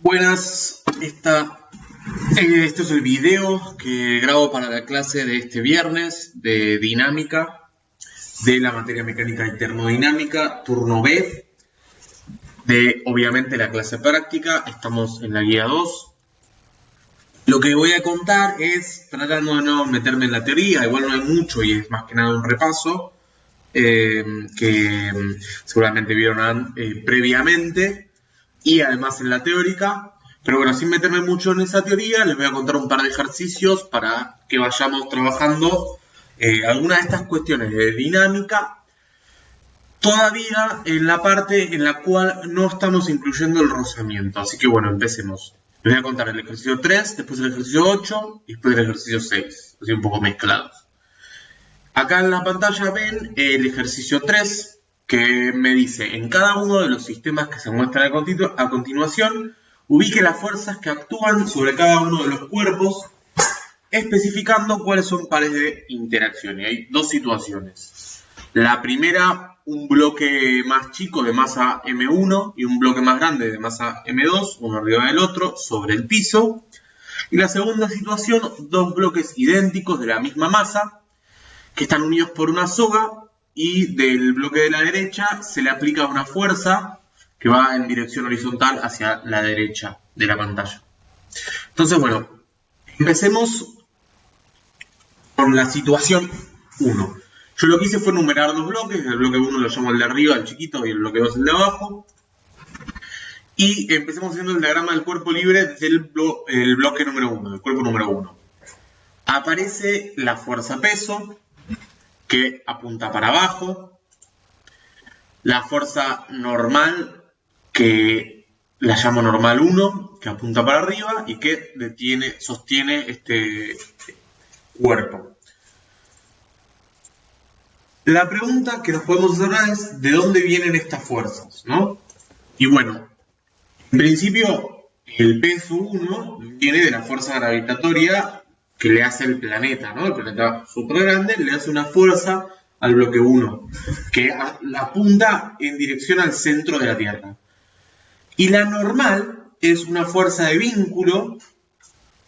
Buenas, este es el video que grabo para la clase de este viernes de dinámica de la materia mecánica y termodinámica, turno B, de obviamente la clase práctica. Estamos en la guía 2. Lo que voy a contar es, tratando de no meterme en la teoría, igual no hay mucho y es más que nada un repaso que seguramente vieron previamente, y además en la teórica, pero bueno, sin meterme mucho en esa teoría, les voy a contar un par de ejercicios para que vayamos trabajando algunas de estas cuestiones de dinámica, todavía en la parte en la cual no estamos incluyendo el rozamiento. Así que bueno, empecemos. Les voy a contar el ejercicio 3, después el ejercicio 8 y después el ejercicio 6, así un poco mezclados. Acá en la pantalla ven el ejercicio 3, que me dice: en cada uno de los sistemas que se muestran a continuación, ubique las fuerzas que actúan sobre cada uno de los cuerpos, especificando cuáles son pares de interacción. Y hay dos situaciones. La primera, un bloque más chico de masa M1 y un bloque más grande de masa M2, uno arriba del otro, sobre el piso. Y la segunda situación, dos bloques idénticos de la misma masa, que están unidos por una soga, y del bloque de la derecha se le aplica una fuerza que va en dirección horizontal hacia la derecha de la pantalla. Entonces, bueno, empecemos con la situación 1. Yo lo que hice fue numerar dos bloques. El bloque 1 lo llamo el de arriba, el chiquito, y el bloque 2 el de abajo. Y empecemos haciendo el diagrama del cuerpo libre desde el bloque número 1, el cuerpo número 1. Aparece la fuerza peso, que apunta para abajo, la fuerza normal, que la llamo normal 1, que apunta para arriba y que sostiene este cuerpo. La pregunta que nos podemos hacer es: ¿de dónde vienen estas fuerzas, ¿no? Y bueno, en principio el peso 1 viene de la fuerza gravitatoria que le hace el planeta, ¿no? El planeta súper grande le hace una fuerza al bloque 1, que la apunta en dirección al centro de la Tierra. Y la normal es una fuerza de vínculo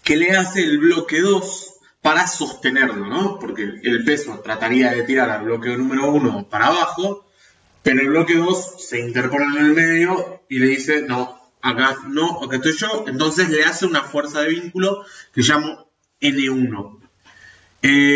que le hace el bloque 2 para sostenerlo, ¿no? Porque el peso trataría de tirar al bloque número 1 para abajo, pero el bloque 2 se interpone en el medio y le dice: no, acá no, acá estoy yo. Entonces le hace una fuerza de vínculo que llamo N1.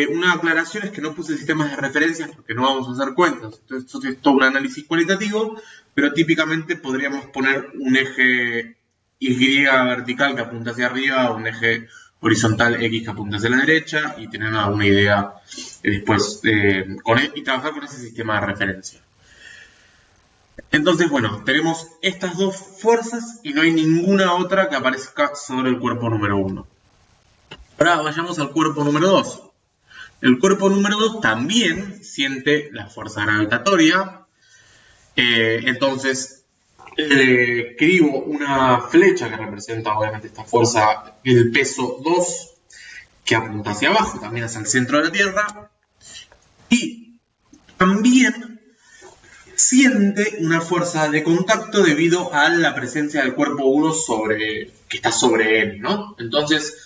Una aclaración es que no puse sistemas de referencias porque no vamos a hacer cuentas. Entonces esto es todo un análisis cualitativo, pero típicamente podríamos poner un eje Y vertical que apunta hacia arriba, un eje horizontal X que apunta hacia la derecha, y tener alguna idea después y trabajar con ese sistema de referencia. Entonces, bueno, tenemos estas dos fuerzas y no hay ninguna otra que aparezca sobre el cuerpo número 1. Ahora vayamos al cuerpo número 2. El cuerpo número 2 también siente la fuerza gravitatoria. Entonces le escribo una flecha que representa obviamente esta fuerza, el peso 2, que apunta hacia abajo, también hacia el centro de la Tierra. Y también siente una fuerza de contacto debido a la presencia del cuerpo 1 que está sobre él, ¿no? Entonces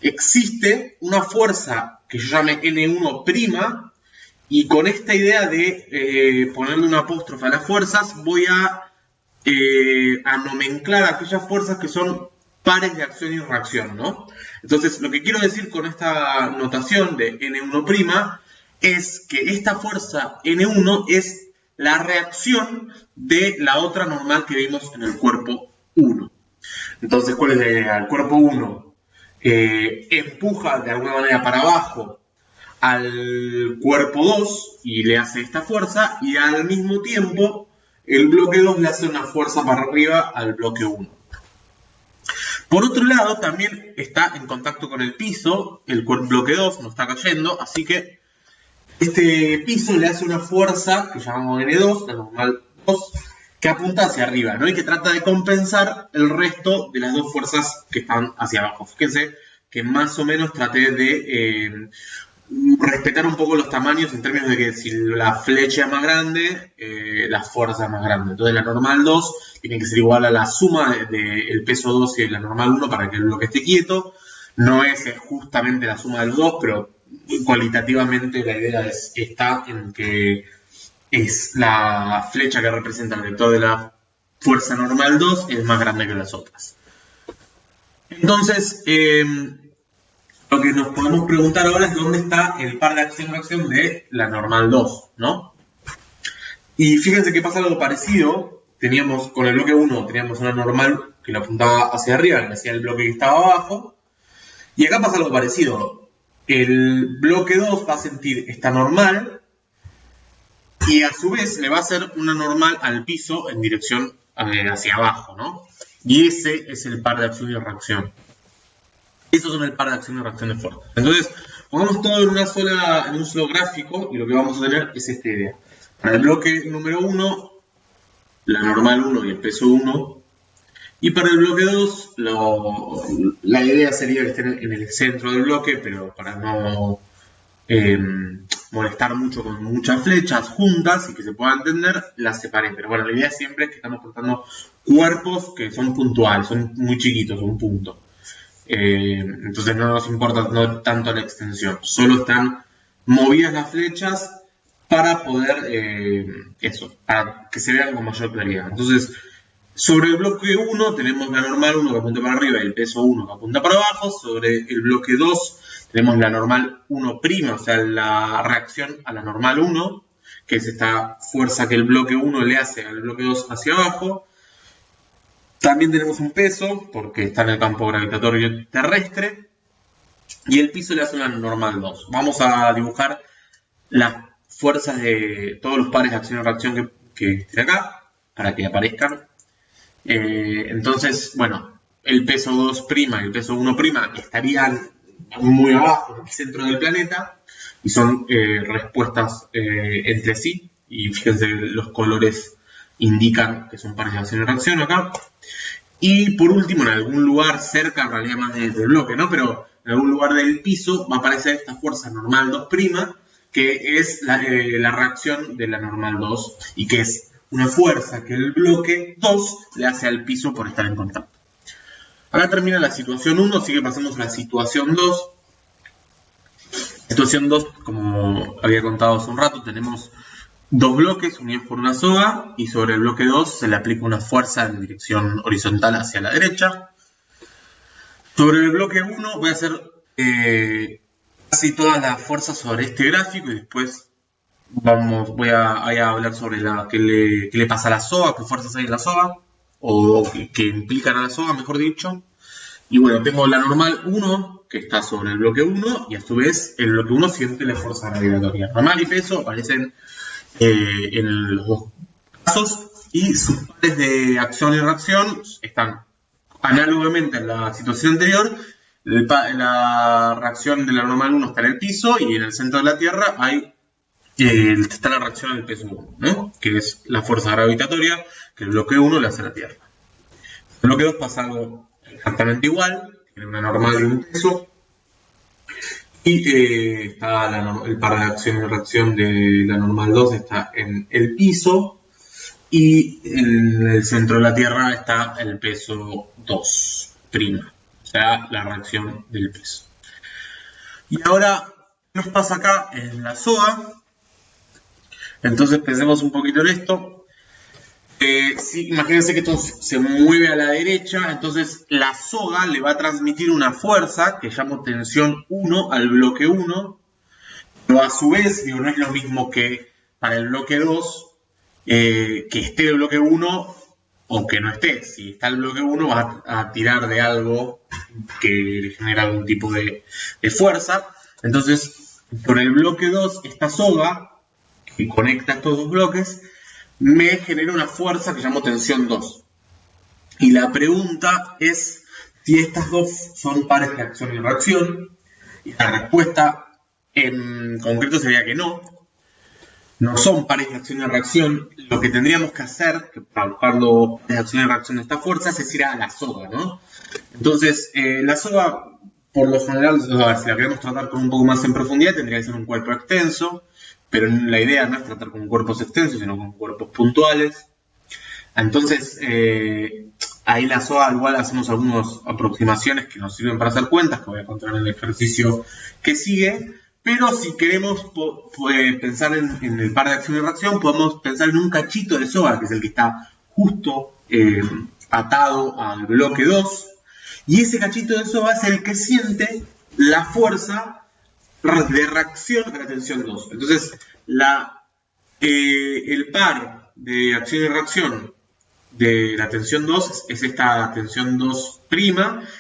existe una fuerza que yo llame N1', y con esta idea de ponerle un apóstrofe a las fuerzas, voy a nomenclar aquellas fuerzas que son pares de acción y reacción, ¿no? Entonces, lo que quiero decir con esta notación de N1' es que esta fuerza N1 es la reacción de la otra normal que vimos en el cuerpo 1. Entonces, ¿cuál es la idea? El cuerpo 1 empuja de alguna manera para abajo al cuerpo 2 y le hace esta fuerza, y al mismo tiempo el bloque 2 le hace una fuerza para arriba al bloque 1. Por otro lado, también está en contacto con el piso, el bloque 2 no está cayendo, así que este piso le hace una fuerza que llamamos N2, la normal 2, que apunta hacia arriba, ¿no? Y que trata de compensar el resto de las dos fuerzas que están hacia abajo. Fíjense que más o menos traté de respetar un poco los tamaños en términos de que si la flecha es más grande, la fuerza es más grande. Entonces la normal 2 tiene que ser igual a la suma del peso 2 y de la normal 1 para que el bloque esté quieto. No es justamente la suma de los dos, pero cualitativamente la idea está en que es la flecha que representa el vector de la fuerza normal 2 es más grande que las otras. Entonces, lo que nos podemos preguntar ahora es dónde está el par de acción-reacción de la normal 2, ¿no? Y fíjense que pasa algo parecido. Con el bloque 1 teníamos una normal que la apuntaba hacia arriba, que hacía el bloque que estaba abajo. Y acá pasa algo parecido. El bloque 2 va a sentir esta normal y a su vez le va a hacer una normal al piso en dirección hacia abajo, ¿no? Y ese es el par de acción y reacción. Esos son el par de acción y reacción de fuerza. Entonces, pongamos todo en un solo gráfico y lo que vamos a tener es esta idea. Para el bloque número 1, la normal 1 y el peso 1. Y para el bloque 2, la idea sería que estén en el centro del bloque, pero para no molestar mucho con muchas flechas juntas y que se pueda entender, las separé. Pero bueno, la idea siempre es que estamos tratando cuerpos que son puntuales, son muy chiquitos, un punto. Entonces no nos importa tanto la extensión, solo están movidas las flechas para poder, para que se vean con mayor claridad. Entonces, sobre el bloque 1 tenemos la normal 1 que apunta para arriba y el peso 1 que apunta para abajo. Sobre el bloque 2 tenemos la normal 1', o sea, la reacción a la normal 1, que es esta fuerza que el bloque 1 le hace al bloque 2 hacia abajo. También tenemos un peso, porque está en el campo gravitatorio terrestre, y el piso le hace una normal 2. Vamos a dibujar las fuerzas de todos los pares de acción y reacción que estén acá, para que aparezcan. Entonces, bueno, el peso 2' y el peso 1' estarían muy abajo, en el centro del planeta, y son respuestas entre sí, y fíjense los colores indican que son pares de acción y reacción acá. Y por último, en algún lugar cerca, en realidad más del bloque, ¿no? Pero en algún lugar del piso va a aparecer esta fuerza normal 2', que es la reacción de la normal 2, y que es una fuerza que el bloque 2 le hace al piso por estar en contacto. Ahora termina la situación 1, así que pasamos a la situación 2. Situación 2, como había contado hace un rato, tenemos dos bloques unidos por una soga y sobre el bloque 2 se le aplica una fuerza en dirección horizontal hacia la derecha. Sobre el bloque 1 voy a hacer casi todas las fuerzas sobre este gráfico y después voy a hablar sobre qué le pasa a la soga, qué fuerzas hay en la soga, o que implican a la soga, mejor dicho. Y bueno, tengo la normal 1, que está sobre el bloque 1, y a su vez el bloque 1 siente la fuerza gravitatoria. Normal y peso aparecen en los dos casos, y sus pares de acción y reacción están análogamente en la situación anterior. La reacción de la normal 1 está en el piso, y en el centro de la Tierra está la reacción del peso 1, ¿no? Que es la fuerza gravitatoria que el bloque 1 le hace a la Tierra. En el bloque 2 pasa algo exactamente igual, tiene una normal y un peso, y está el par de acción y reacción de la normal 2 está en el piso, y en el centro de la Tierra está el peso 2', o sea, la reacción del peso. Y ahora, ¿qué nos pasa acá en la soga? Entonces pensemos un poquito en esto. Imagínense que esto se mueve a la derecha, entonces la soga le va a transmitir una fuerza que llamo tensión 1 al bloque 1, pero a su vez, no es lo mismo que para el bloque 2, que esté el bloque 1 o que no esté. Si está el bloque 1 va a tirar de algo que le genera algún tipo de fuerza. Entonces, por el bloque 2, esta soga que conecta estos dos bloques me genera una fuerza que llamo tensión 2. Y la pregunta es si estas dos son pares de acción y reacción. Y la respuesta en concreto sería que no. No son pares de acción y reacción. Lo que tendríamos que hacer, para buscar los pares de acción y reacción de estas fuerzas, es ir a la soga, ¿no? Entonces, la soga por lo general, si la queremos tratar con un poco más en profundidad, tendría que ser un cuerpo extenso, pero la idea no es tratar con cuerpos extensos, sino con cuerpos puntuales. Entonces, ahí la SOA igual hacemos algunas aproximaciones que nos sirven para hacer cuentas, que voy a contar en el ejercicio que sigue, pero si queremos pensar en el par de acción y reacción, podemos pensar en un cachito de SOA, que es el que está justo atado al bloque 2, y ese cachito de SOA es el que siente la fuerza de reacción de la tensión 2. Entonces, el par de acción y reacción de la tensión 2 es esta tensión 2'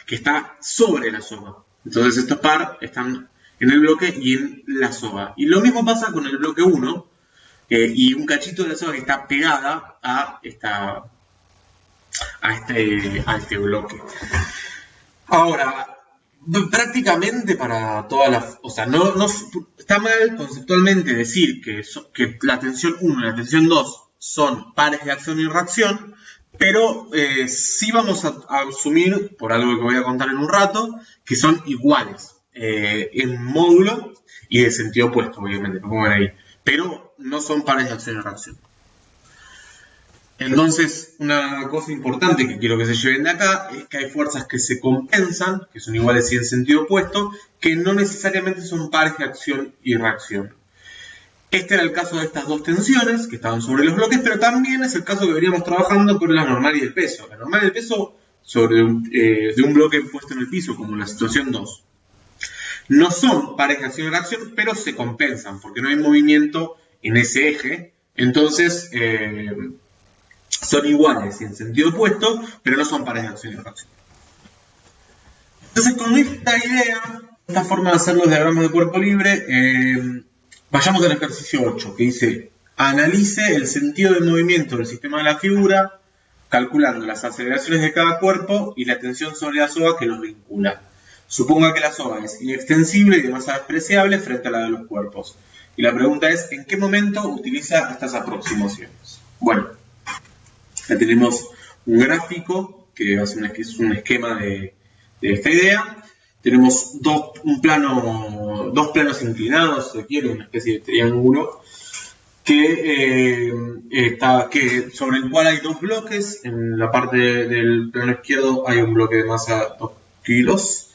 que está sobre la SOA. Entonces estos par están en el bloque y en la SOA. Y lo mismo pasa con el bloque 1 y un cachito de la SOA que está pegada a este bloque. Ahora, prácticamente para todas las... O sea, no está mal conceptualmente decir que la tensión 1 y la tensión 2 son pares de acción y reacción, pero sí vamos a asumir, por algo que voy a contar en un rato, que son iguales en módulo y de sentido opuesto, obviamente, como ven ahí. Pero no son pares de acción y reacción. Entonces, una cosa importante que quiero que se lleven de acá es que hay fuerzas que se compensan, que son iguales y en sentido opuesto, que no necesariamente son pares de acción y reacción. Este era el caso de estas dos tensiones que estaban sobre los bloques, pero también es el caso que veníamos trabajando con la normal y el peso. La normal y el peso de un bloque puesto en el piso, como en la situación 2. No son pares de acción y reacción, pero se compensan, porque no hay movimiento en ese eje. Entonces, son iguales y en sentido opuesto, pero no son pares de acción y reacción. Entonces, con esta idea, esta forma de hacer los diagramas de cuerpo libre, vayamos al ejercicio 8, que dice: analice el sentido de movimiento del sistema de la figura, calculando las aceleraciones de cada cuerpo y la tensión sobre la SOA que los vincula. Suponga que la SOA es inextensible y de masa despreciable frente a la de los cuerpos. Y la pregunta es: ¿en qué momento utiliza estas aproximaciones? Bueno, ya tenemos un gráfico que es un esquema de esta idea. Tenemos dos planos inclinados, se quiere, una especie de triángulo, sobre el cual hay dos bloques. En la parte del plano izquierdo hay un bloque de masa 2 kilos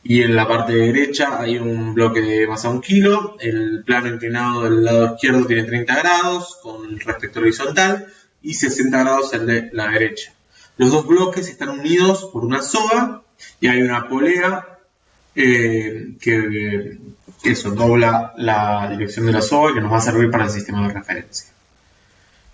y en la parte derecha hay un bloque de masa 1 kilo. El plano inclinado del lado izquierdo tiene 30 grados con respecto horizontal y 60 grados el de la derecha. Los dos bloques están unidos por una soga y hay una polea que eso dobla la dirección de la soga, que nos va a servir para el sistema de referencia.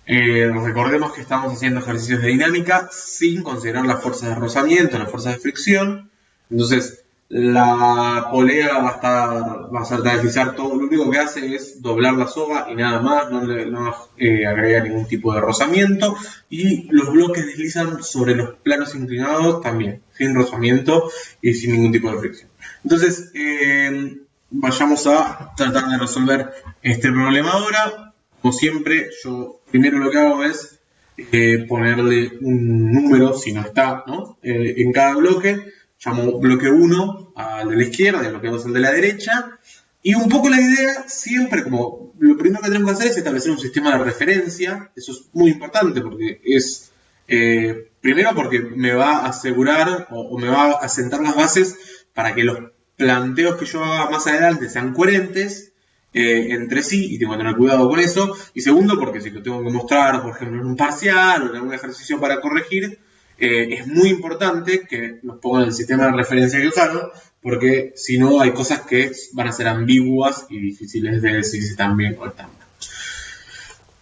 Recordemos que estamos haciendo ejercicios de dinámica sin considerar las fuerzas de rozamiento, las fuerzas de fricción. Entonces, la polea va a hacer deslizar todo. Lo único que hace es doblar la soga y nada más, no agrega ningún tipo de rozamiento. Y los bloques deslizan sobre los planos inclinados también, sin rozamiento y sin ningún tipo de fricción. Entonces, vayamos a tratar de resolver este problema ahora. Como siempre, yo primero lo que hago es ponerle un número, si no está, ¿no? En cada bloque. Llamo bloque 1 al de la izquierda y bloque 2 al de la derecha. Y un poco la idea, siempre como lo primero que tenemos que hacer es establecer un sistema de referencia. Eso es muy importante porque es, primero porque me va a asegurar o me va a sentar las bases para que los planteos que yo haga más adelante sean coherentes entre sí y tengo que tener cuidado con eso. Y segundo, porque si lo tengo que mostrar, por ejemplo, en un parcial o en algún ejercicio para corregir, es muy importante que nos pongan el sistema de referencia que usaron, porque si no hay cosas que van a ser ambiguas y difíciles de decir si están bien o están mal.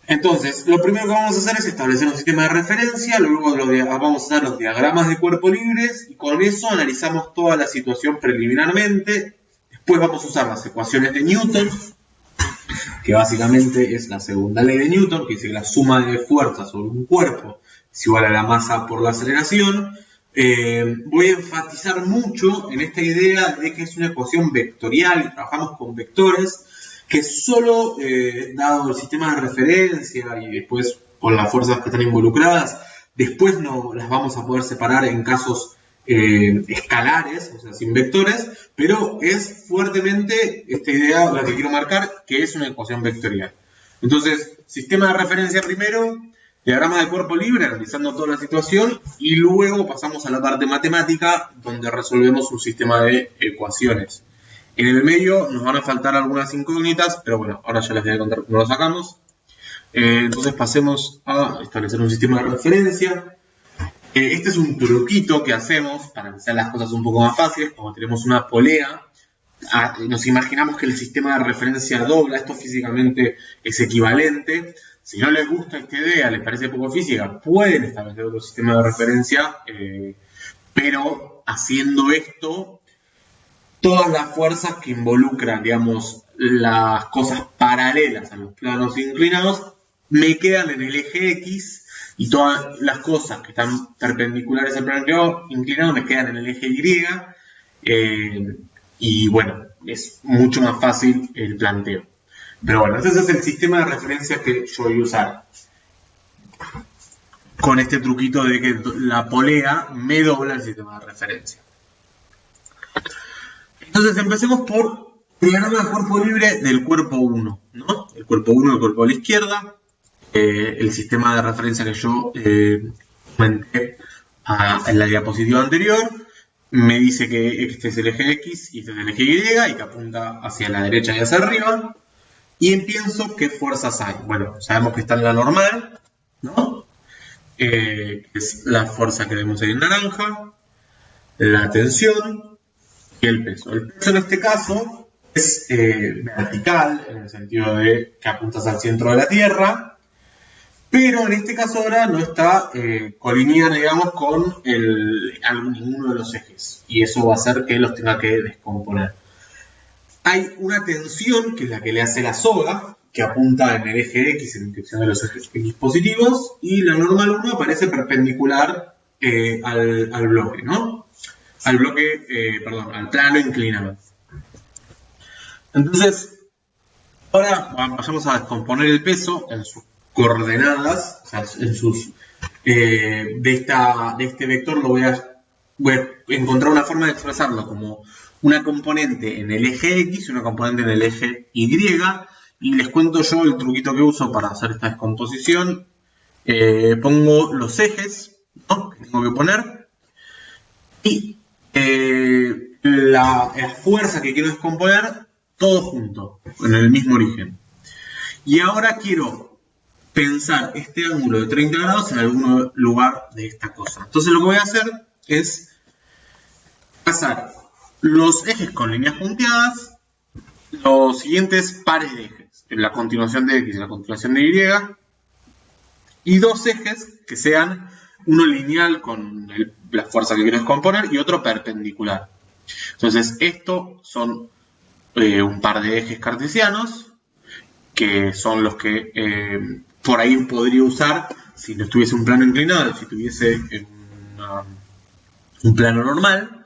Entonces, lo primero que vamos a hacer es establecer un sistema de referencia, luego vamos a hacer los diagramas de cuerpo libres y con eso analizamos toda la situación preliminarmente. Después vamos a usar las ecuaciones de Newton, que básicamente es la segunda ley de Newton, que dice que la suma de fuerzas sobre un cuerpo es igual a la masa por la aceleración. Voy a enfatizar mucho en esta idea de que es una ecuación vectorial y trabajamos con vectores, que solo dado el sistema de referencia y después con las fuerzas que están involucradas, después no las vamos a poder separar en casos escalares, o sea, sin vectores, pero es fuertemente esta idea la que quiero marcar, que es una ecuación vectorial. Entonces, sistema de referencia primero, diagrama de cuerpo libre, analizando toda la situación, y luego pasamos a la parte matemática, donde resolvemos un sistema de ecuaciones. En el medio nos van a faltar algunas incógnitas, pero bueno, ahora ya les voy a contar cómo lo sacamos. Entonces pasemos a establecer un sistema de referencia. Este es un truquito que hacemos para hacer las cosas un poco más fáciles. Como tenemos una polea, nos imaginamos que el sistema de referencia dobla. Esto físicamente es equivalente. Si no les gusta esta idea, les parece poco física, pueden establecer otro sistema de referencia, pero haciendo esto, todas las fuerzas que involucran, digamos, las cosas paralelas a los planos inclinados, me quedan en el eje X, y todas las cosas que están perpendiculares al plano inclinado me quedan en el eje Y, y bueno, es mucho más fácil el planteo. Pero bueno, ese es el sistema de referencia que yo voy a usar. Con este truquito de que la polea me dobla el sistema de referencia. Entonces empecemos por el diagrama de cuerpo libre del cuerpo 1, ¿no? El cuerpo 1, el cuerpo a la izquierda, el sistema de referencia que yo comenté en la diapositiva anterior, me dice que este es el eje X y este es el eje Y, y que apunta hacia la derecha y hacia arriba, y pienso qué fuerzas hay. Bueno, sabemos que está en la normal, ¿no? Que es la fuerza que vemos ahí en naranja, la tensión y el peso. El peso en este caso es vertical, en el sentido de que apuntas al centro de la Tierra, pero en este caso ahora no está colineal, digamos, con ninguno de los ejes, y eso va a hacer que los tenga que descomponer. Hay una tensión, que es la que le hace la soga, que apunta en el eje X en dirección de los ejes X positivos, y la normal 1 aparece perpendicular al bloque, ¿no? Al plano inclinado. Entonces, ahora vayamos a descomponer el peso en sus coordenadas, o sea, en sus de este vector voy a encontrar una forma de expresarlo como una componente en el eje X y una componente en el eje Y, y les cuento yo el truquito que uso para hacer esta descomposición. Pongo los ejes, ¿no?, que tengo que poner, y la fuerza que quiero descomponer, todo junto, en el mismo origen. Y ahora quiero pensar este ángulo de 30 grados en algún lugar de esta cosa. Entonces lo que voy a hacer es pasar los ejes con líneas punteadas, los siguientes pares de ejes, la continuación de X y la continuación de Y, y dos ejes que sean uno lineal con la fuerza que quiero descomponer y otro perpendicular. Entonces esto son un par de ejes cartesianos, que son los que por ahí podría usar si no tuviese un plano inclinado, si tuviese un plano normal,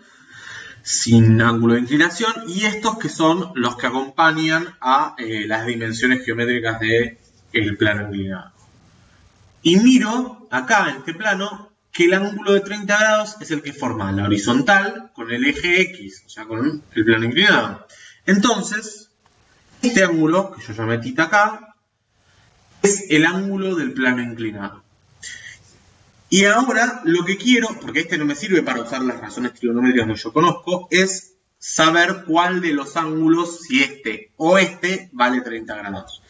sin ángulo de inclinación, y estos que son los que acompañan a las dimensiones geométricas del plano inclinado. Y miro acá en este plano que el ángulo de 30 grados es el que forma la horizontal con el eje X, o sea, con el plano inclinado. Entonces, este ángulo, que yo llamé θ acá, es el ángulo del plano inclinado. Y ahora lo que quiero, porque este no me sirve para usar las razones trigonométricas que yo conozco, es saber cuál de los ángulos, si este o este, vale 30 grados.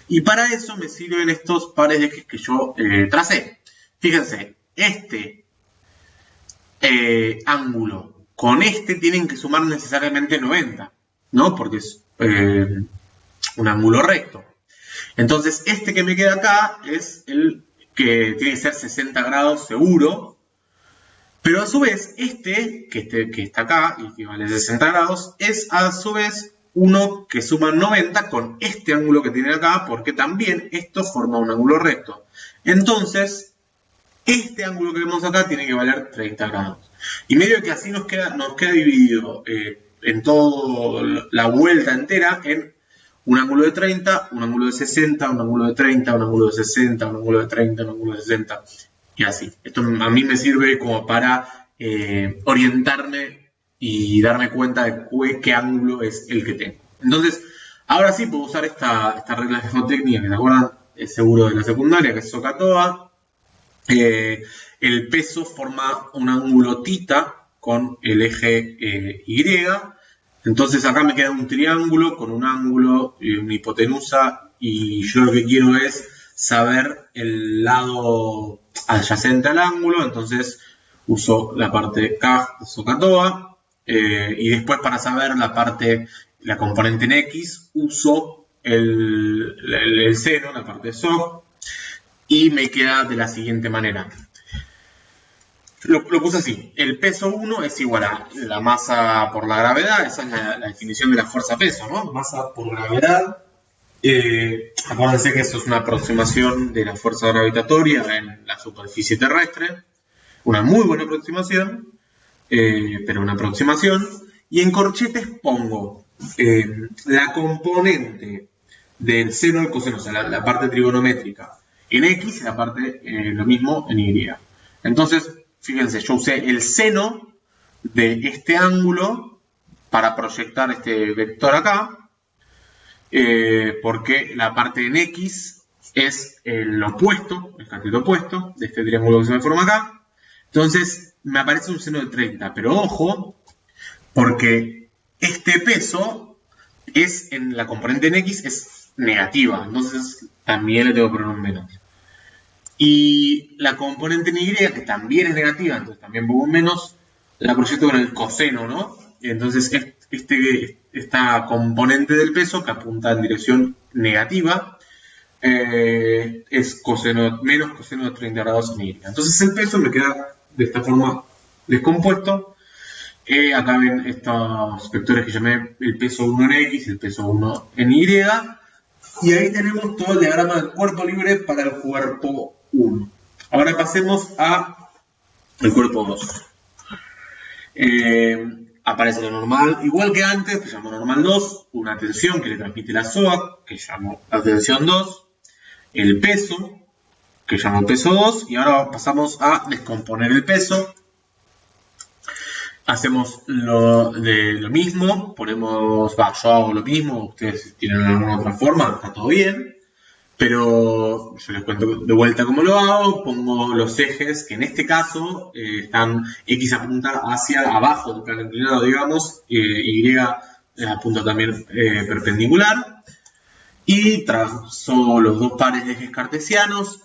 Y para eso me sirven estos pares de ejes que yo tracé. Fíjense, este ángulo con este tienen que sumar necesariamente 90, ¿no? Porque es un ángulo recto. Entonces, este que me queda acá es el que tiene que ser 60 grados seguro, pero a su vez este que está acá y que vale 60 grados es a su vez uno que suma 90 con este ángulo que tiene acá, porque también esto forma un ángulo recto. Entonces, este ángulo que vemos acá tiene que valer 30 grados. Y medio que así nos queda dividido en toda la vuelta entera en un ángulo de 30, un ángulo de 60, un ángulo de 30, un ángulo de 60, un ángulo de 30, un ángulo de 60, y así. Esto a mí me sirve como para orientarme y darme cuenta de qué ángulo es el que tengo. Entonces, ahora sí puedo usar esta regla de geotécnica que se acuerdan seguro de la secundaria, que es SOHCAHTOA. El peso forma un ángulo θ con el eje Y. Entonces acá me queda un triángulo con un ángulo, una hipotenusa, y yo lo que quiero es saber el lado adyacente al ángulo. Entonces uso la parte K de SOHCAHTOA, y después para saber la componente en X uso el seno, la parte de SOH, y me queda de la siguiente manera. Lo puse así: el peso 1 es igual a la masa por la gravedad. Esa es la definición de la fuerza-peso, ¿no? Masa por gravedad. Acuérdense que eso es una aproximación de la fuerza gravitatoria en la superficie terrestre. Una muy buena aproximación, pero una aproximación. Y en corchetes pongo la componente del seno del coseno, o sea, la parte trigonométrica en X y la parte, lo mismo, en Y. Entonces, fíjense, yo usé el seno de este ángulo para proyectar este vector acá, porque la parte en X es el opuesto, el cateto opuesto de este triángulo que se me forma acá. Entonces me aparece un seno de 30, pero ojo, porque este peso es en la componente en X es negativa, entonces también le tengo que poner un menos. Y la componente en Y, que también es negativa, entonces también pongo un menos, la proyecto con el coseno, ¿no? Entonces esta componente del peso, que apunta en dirección negativa, es menos coseno de 30 grados en Y. Entonces el peso me queda de esta forma descompuesto. Acá ven estos vectores que llamé el peso 1 en X y el peso 1 en Y. Y ahí tenemos todo el diagrama del cuerpo libre para el cuerpo 1. Ahora pasemos al cuerpo 2. Aparece lo normal, igual que antes, que llamo normal 2, una tensión que le transmite la SOA, que llamo la tensión 2, el peso, que llamo peso 2, y ahora pasamos a descomponer el peso. Hacemos lo mismo, yo hago lo mismo, ustedes tienen alguna otra forma, está todo bien, pero yo les cuento de vuelta cómo lo hago. Pongo los ejes, que en este caso están X apunta hacia abajo del plano inclinado, digamos, Y apunta también perpendicular, y trazo los dos pares de ejes cartesianos,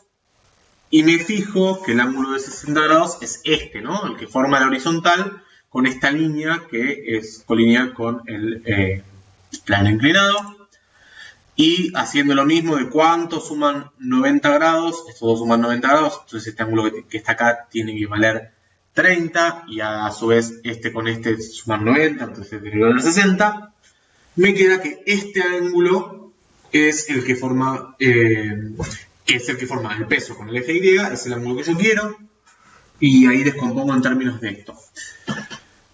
y me fijo que el ángulo de 60 grados es este, ¿no? El que forma la horizontal, con esta línea que es colineal con el plano inclinado. Y haciendo lo mismo de cuánto suman 90 grados, estos dos suman 90 grados, entonces este ángulo que está acá tiene que valer 30, y a su vez este con este suman 90, entonces tiene que valer 60. Me queda que este ángulo es el que forma el peso con el eje Y, es el ángulo que yo quiero, y ahí descompongo en términos de esto,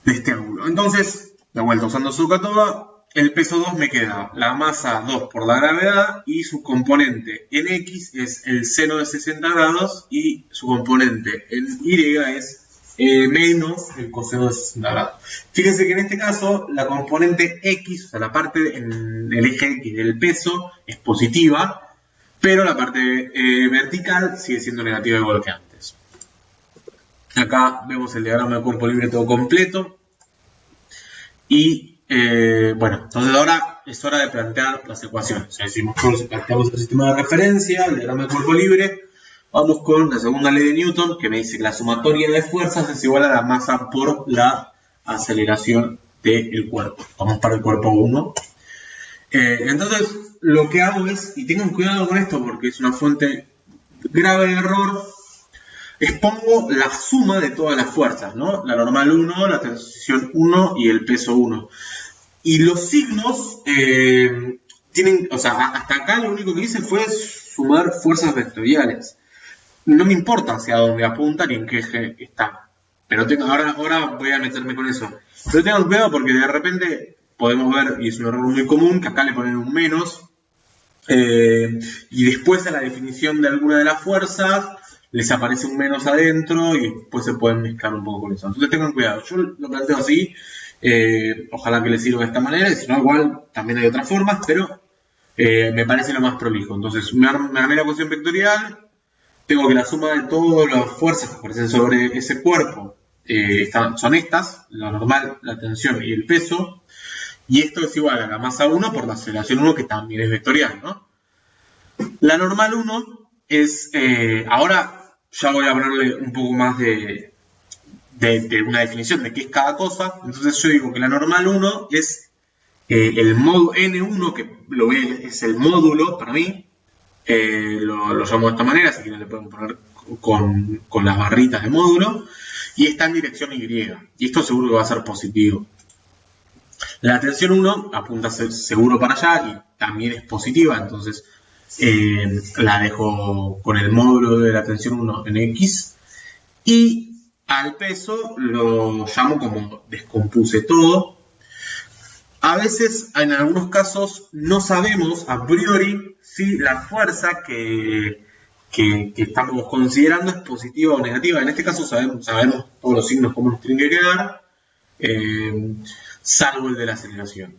de este ángulo. Entonces, de vuelta usando SOHCAHTOA, el peso 2 me queda la masa 2 por la gravedad, y su componente en X es el seno de 60 grados, y su componente en Y es menos el coseno de 60 grados. Fíjense que en este caso la componente X, o sea, la parte en el eje X del peso, es positiva, pero la parte vertical sigue siendo negativa igual que antes. Acá vemos el diagrama de cuerpo libre todo completo. Y bueno, entonces ahora es hora de plantear las ecuaciones. Decimos que planteamos el sistema de referencia, el diagrama de cuerpo libre. Vamos con la segunda ley de Newton, que me dice que la sumatoria de fuerzas es igual a la masa por la aceleración del cuerpo. Vamos para el cuerpo 1. Entonces, lo que hago es, y tengan cuidado con esto porque es una fuente grave de error, expongo la suma de todas las fuerzas, ¿no? La normal 1, la tensión 1 y el peso 1. Y los signos tienen, o sea, hasta acá lo único que hice fue sumar fuerzas vectoriales. No me importa hacia dónde apunta ni en qué eje está. Pero ahora voy a meterme con eso. Pero tengan cuidado porque de repente podemos ver, y es un error muy común, que acá le ponen un menos. Y después a la definición de alguna de las fuerzas les aparece un menos adentro y después se pueden mezclar un poco con eso. Entonces tengan cuidado. Yo lo planteo así, ojalá que les sirva de esta manera, y si no, igual también hay otras formas, pero me parece lo más prolijo. Entonces me armé la ecuación vectorial, tengo que la suma de todas las fuerzas que aparecen sobre ese cuerpo son estas, la normal, la tensión y el peso, y esto es igual a la masa 1 por la aceleración 1, que también es vectorial, ¿no? La normal 1 es, ahora ya voy a hablarle un poco más de una definición de qué es cada cosa. Entonces yo digo que la normal 1 es el módulo N1, que lo ve, es el módulo para mí, lo llamo de esta manera, si quieren le pueden poner con las barritas de módulo, y está en dirección Y, y esto seguro que va a ser positivo. La tensión 1 apunta seguro para allá y también es positiva, entonces la dejo con el módulo de la tensión 1 en X, y al peso lo llamo como descompuse todo. A veces, en algunos casos, no sabemos a priori si la fuerza que estamos considerando es positiva o negativa. En este caso sabemos todos los signos cómo nos tienen que quedar, salvo el de la aceleración.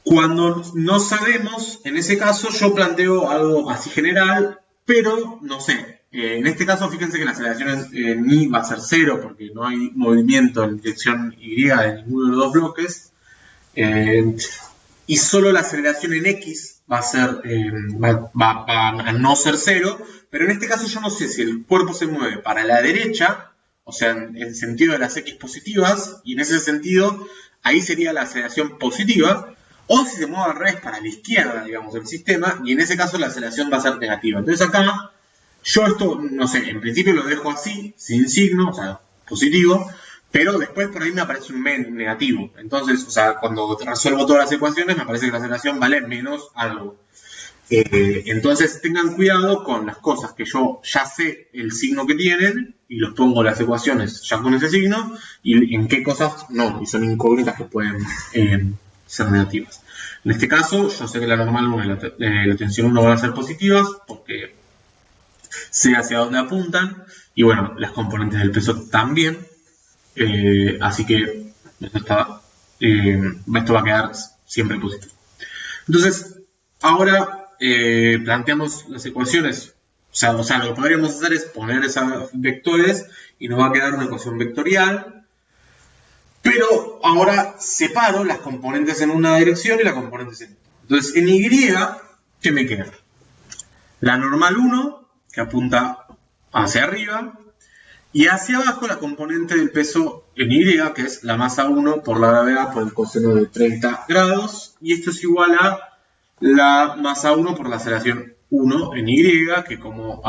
Cuando no sabemos, en ese caso yo planteo algo así general, pero no sé. En este caso, fíjense que la aceleración en Y va a ser 0 porque no hay movimiento en dirección Y de ninguno de los dos bloques. Y solo la aceleración en X va a ser va a no ser 0, pero en este caso yo no sé si el cuerpo se mueve para la derecha, o sea, en el sentido de las X positivas, y en ese sentido ahí sería la aceleración positiva, o si se mueve al revés para la izquierda, digamos, del sistema, y en ese caso la aceleración va a ser negativa. Entonces acá, yo esto, no sé, en principio lo dejo así, sin signo, o sea, positivo, pero después por ahí me aparece un negativo. Entonces, o sea, cuando resuelvo todas las ecuaciones, me aparece que la aceleración vale menos algo. Entonces, tengan cuidado con las cosas que yo ya sé el signo que tienen y los pongo las ecuaciones ya con ese signo, y en qué cosas no, y son incógnitas que pueden ser negativas. En este caso, yo sé que la normal 1 y la tensión 1 van a ser positivas porque sé hacia dónde apuntan, y bueno, las componentes del peso también. Así que esto va a quedar siempre positivo. Entonces, ahora planteamos las ecuaciones. O sea, lo que podríamos hacer es poner esos vectores y nos va a quedar una ecuación vectorial. Pero ahora separo las componentes en una dirección y las componentes en otra. Entonces, en Y, ¿qué me queda? La normal 1, que apunta hacia arriba, y hacia abajo la componente del peso en Y, que es la masa 1 por la gravedad por el coseno de 30 grados. Y esto es igual a la masa 1 por la aceleración 1 en Y, que como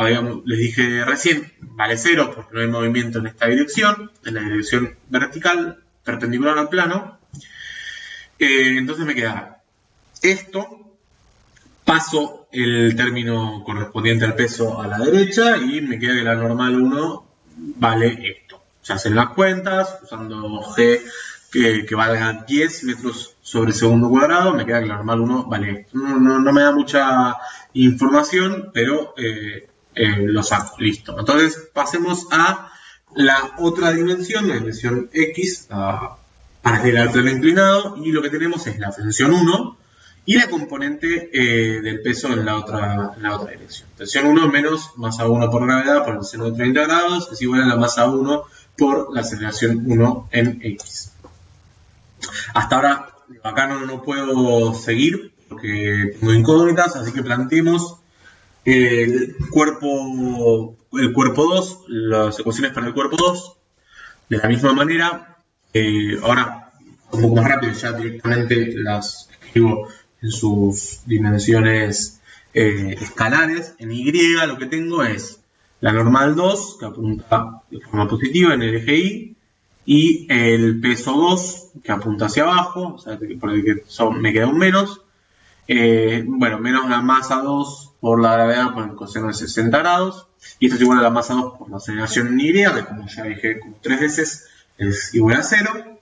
les dije recién, vale 0 porque no hay movimiento en esta dirección, en la dirección vertical, perpendicular al plano. Entonces me queda esto, paso el término correspondiente al peso a la derecha y me queda que la normal 1 vale esto. Se hacen las cuentas usando G que valga 10 metros sobre segundo cuadrado, me queda que la normal 1 vale esto. No me da mucha información, pero lo saco, listo. Entonces pasemos a la otra dimensión, la dimensión X, para que el plano inclinado, y lo que tenemos es la tensión 1 y la componente del peso en la otra dirección. Tensión 1 menos masa 1 por gravedad por el seno de 30 grados es igual a la masa 1 por la aceleración 1 en X. Hasta ahora, acá no puedo seguir porque tengo incógnitas, así que planteemos el cuerpo 2, las ecuaciones para el cuerpo 2, de la misma manera. Ahora, un poco más rápido, ya directamente las escribo en sus dimensiones escalares. En Y lo que tengo es la normal 2, que apunta de forma positiva en el eje Y, y el peso 2, que apunta hacia abajo, o sea, por el que me queda un menos. Bueno, menos la masa 2 por la gravedad por el coseno de 60 grados. Y esto es igual a la masa 2 por la aceleración en Y, que como ya dije como 3 veces, es igual a 0.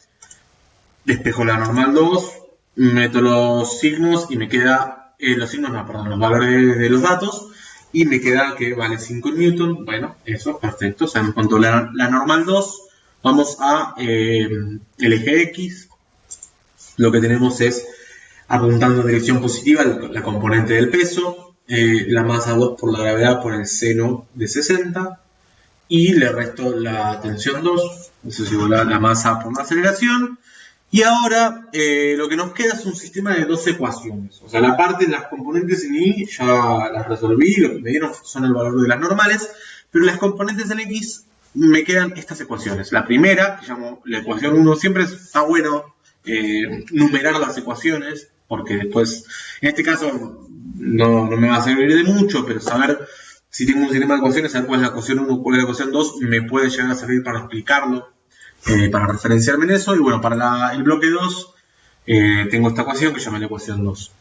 Despejo la normal 2, meto los signos y me queda los valores de los datos, y me queda que vale 5 Newton. Bueno, eso, perfecto. Sabemos cuánto la normal 2. Vamos a el eje X. Lo que tenemos es, apuntando en dirección positiva, la componente del peso, la masa 2 por la gravedad por el seno de 60, y le resto la tensión 2, eso es igual a la masa por la aceleración. Y ahora lo que nos queda es un sistema de 2 ecuaciones. O sea, la parte de las componentes en Y ya las resolví, lo que me dieron son el valor de las normales, pero las componentes en X me quedan estas ecuaciones. La primera, que llamo la ecuación 1, siempre está bueno numerar las ecuaciones, porque después, en este caso, no me va a servir de mucho, pero saber si tengo un sistema de ecuaciones, saber cuál es la ecuación 1, cuál es la ecuación 2, me puede llegar a servir para explicarlo, para referenciarme en eso. Y bueno, para el bloque 2, tengo esta ecuación que se llama la ecuación 2.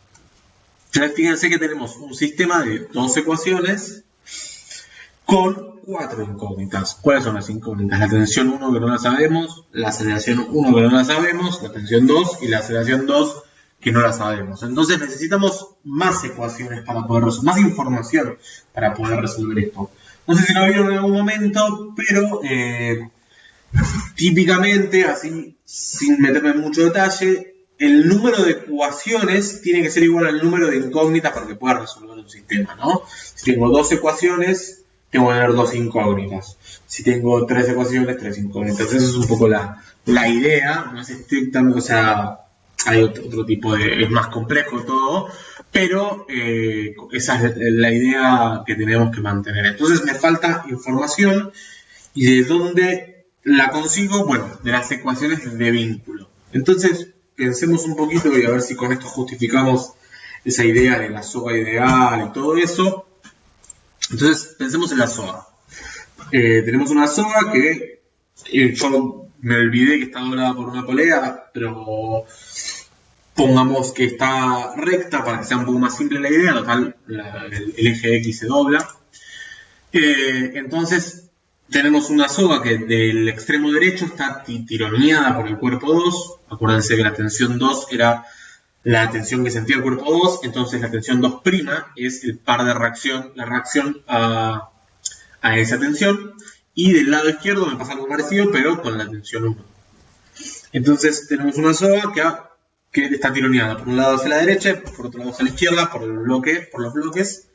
Ya fíjense que tenemos un sistema de 2 ecuaciones con 4 incógnitas. ¿Cuáles son las incógnitas? La tensión 1 que no la sabemos, la aceleración 1 que no la sabemos, la tensión 2 y la aceleración 2 que no la sabemos. Entonces necesitamos más ecuaciones para poder resolver, más información para poder resolver esto. No sé si lo vieron en algún momento, pero típicamente, así sin meterme en mucho detalle, el número de ecuaciones tiene que ser igual al número de incógnitas para que pueda resolver un sistema, ¿no? Si tengo 2 ecuaciones, tengo que tener 2 incógnitas. Si tengo 3 ecuaciones, 3 incógnitas. Esa es un poco la idea, no es estrictamente, o sea, hay otro tipo de, es más complejo todo, pero esa es la idea que tenemos que mantener. Entonces me falta información, y ¿de dónde la consigo? Bueno, de las ecuaciones de vínculo. Entonces pensemos un poquito y a ver si con esto justificamos esa idea de la soga ideal y todo eso. Entonces pensemos en la soga. Tenemos una soga que yo me olvidé que está doblada por una polea, pero pongamos que está recta para que sea un poco más simple la idea. Total, el eje X se dobla. Entonces tenemos una soga que del extremo derecho está tironeada por el cuerpo 2. Acuérdense que la tensión 2 era la tensión que sentía el cuerpo 2, entonces la tensión 2' es el par de reacción, la reacción a esa tensión. Y del lado izquierdo me pasa algo parecido, pero con la tensión 1. Entonces tenemos una soga que está tironeada por un lado hacia la derecha, por otro lado hacia la izquierda, por los bloques.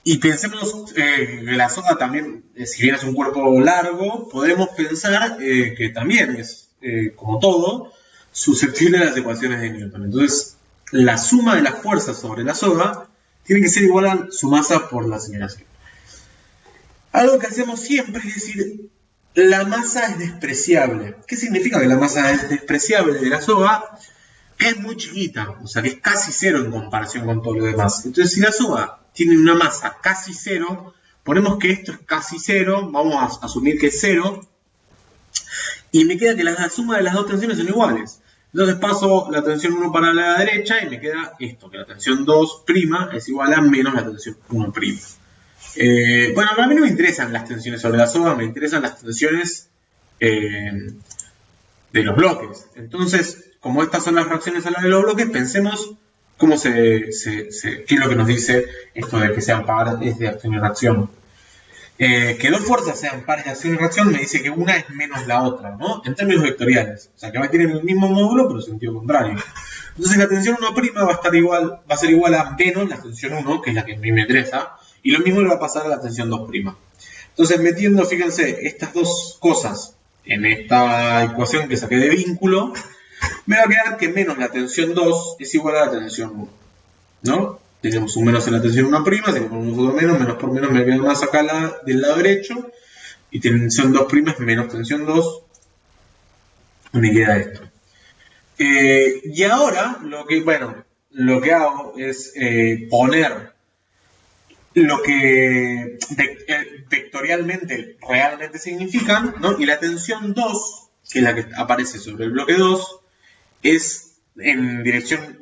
Y pensemos que la soga también, si bien es un cuerpo largo, podemos pensar que también es, como todo, susceptible a las ecuaciones de Newton. Entonces, la suma de las fuerzas sobre la soga tiene que ser igual a su masa por la aceleración. Algo que hacemos siempre es decir, la masa es despreciable. ¿Qué significa que la masa es despreciable de la soga? Que es muy chiquita, o sea que es casi cero en comparación con todo lo demás. Entonces, si la soga tiene una masa casi cero, ponemos que esto es casi cero, vamos a asumir que es cero, y me queda que la suma de las dos tensiones son iguales. Entonces paso la tensión 1 para la derecha y me queda esto, que la tensión 2' es igual a menos la tensión 1'. Bueno, a mí no me interesan las tensiones sobre la soga, me interesan las tensiones de los bloques. Entonces, como estas son las reacciones a las de los bloques, pensemos cómo qué es lo que nos dice esto de que sean pares de acción y reacción. Que dos fuerzas sean pares de acción y reacción me dice que una es menos la otra, ¿no? En términos vectoriales. O sea, que va a tener el mismo módulo, pero en sentido contrario. Entonces la tensión 1' va a ser igual a menos la tensión 1, que es la que a mí me interesa, y lo mismo le va a pasar a la tensión 2'. Entonces, metiendo, fíjense, estas dos cosas en esta ecuación que saqué de vínculo, me va a quedar que menos la tensión 2 es igual a la tensión 1, ¿no? Tenemos un menos en la tensión 1', si le ponemos otro menos por menos me queda más acá del lado derecho, y tensión 2' es menos tensión 2, y me queda esto. Y ahora, lo que hago es poner lo que vectorialmente realmente significan, ¿no? Y la tensión 2, que es la que aparece sobre el bloque 2, es en dirección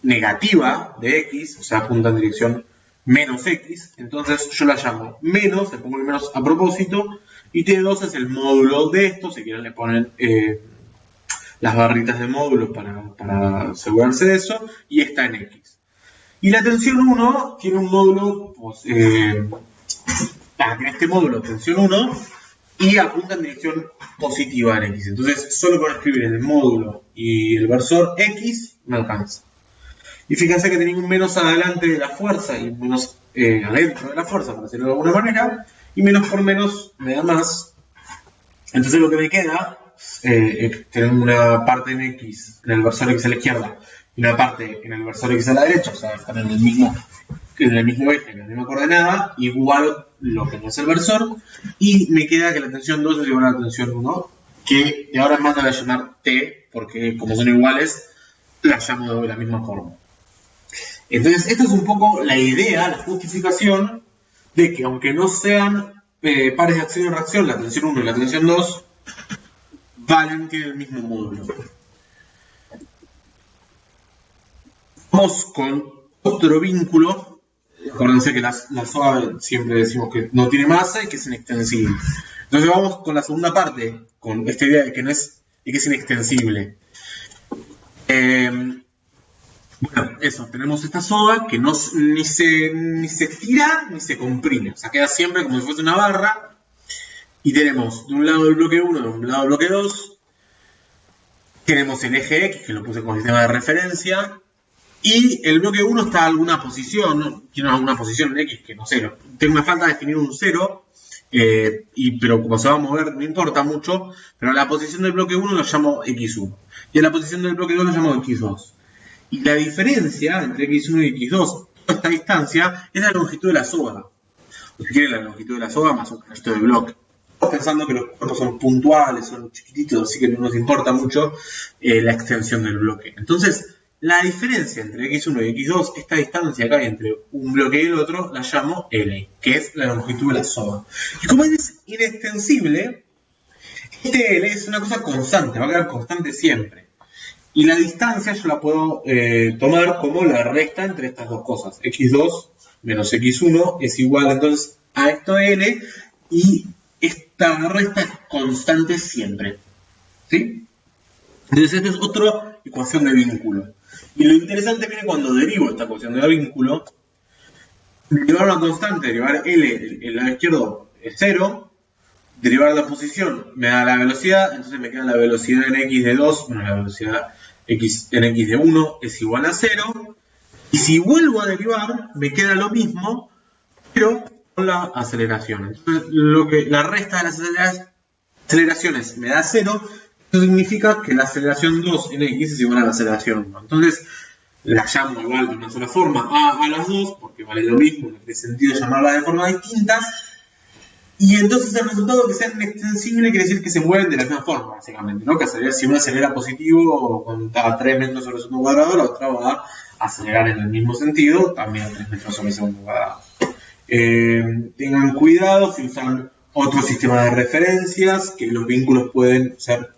negativa de X, o sea, apunta en dirección menos X. Entonces yo la llamo menos, le pongo el menos a propósito, y T2 es el módulo de esto. Si quieren le ponen las barritas de módulo para asegurarse de eso, y está en X. Y la tensión 1 tiene un módulo, pues, tiene este módulo, tensión 1, y apunta en dirección positiva en X. Entonces, solo con escribir el módulo y el versor X me alcanza. Y fíjense que tenía un menos adelante de la fuerza y un menos adentro de la fuerza, por decirlo de alguna manera, y menos por menos me da más. Entonces lo que me queda es tener una parte en X, en el versor X a la izquierda, y una parte en el versor X a la derecha, o sea, están en el mismo eje, en la misma coordenada, igual lo que no es el versor, y me queda que la tensión 2 es igual a la tensión 1, que de ahora en más la voy a llamar T, porque como son iguales, la llamo de la misma forma. Entonces, esta es un poco la idea, la justificación de que aunque no sean pares de acción y reacción, la tensión 1 y la tensión 2 tienen el mismo módulo. Vamos con otro vínculo. Acuérdense que la SOA siempre decimos que no tiene masa y que es inextensible. Entonces vamos con la segunda parte, con esta idea de que es inextensible. Bueno, eso, tenemos esta soga que ni se tira ni se comprime. O sea, queda siempre como si fuese una barra. Y tenemos de un lado el bloque 1, de un lado el bloque 2. Tenemos el eje X, que lo puse como sistema de referencia. Y el bloque 1 está a alguna posición, ¿no? Tiene alguna posición en X que no sé. Me falta definir un 0. Pero como se va a mover, no importa mucho. Pero a la posición del bloque 1 lo llamo X1. Y a la posición del bloque 2 lo llamo X2. Y la diferencia entre X1 y X2, toda esta distancia, es la longitud de la soga. O si quieren, la longitud de la soga más un cachito de bloque. Estamos pensando que los cuerpos son puntuales, son chiquititos, así que no nos importa mucho la extensión del bloque. Entonces, la diferencia entre X1 y X2, esta distancia que hay entre un bloque y el otro, la llamo L, que es la longitud de la soga. Y como es inextensible, este L es una cosa constante, va a quedar constante siempre. Y la distancia yo la puedo tomar como la resta entre estas dos cosas. X2 menos X1 es igual entonces a esto de L, y esta resta es constante siempre. ¿Sí? Entonces esta es otra ecuación de vínculo. Y lo interesante viene cuando derivo esta ecuación de vínculo. Derivar una constante, derivar L, el lado izquierdo es 0. Derivar la posición me da la velocidad, entonces me queda la velocidad en X de 2, bueno, la velocidad en X de 1 es igual a 0. Y si vuelvo a derivar, me queda lo mismo, pero con la aceleración. Entonces, la resta de las aceleraciones me da 0. Eso significa que la aceleración 2 en X es igual a la aceleración 1. Entonces, la llamo igual de una sola forma a las dos, porque vale lo mismo, no tiene sentido llamarlas de forma distinta. Y entonces el resultado que sea inextensible quiere decir que se mueven de la misma forma, básicamente, ¿no? Que si una acelera positivo a 3 metros sobre segundo cuadrado, la otra va a acelerar en el mismo sentido, también a 3 metros sobre segundo cuadrado. Tengan cuidado si usan otro sistema de referencias, que los vínculos pueden ser,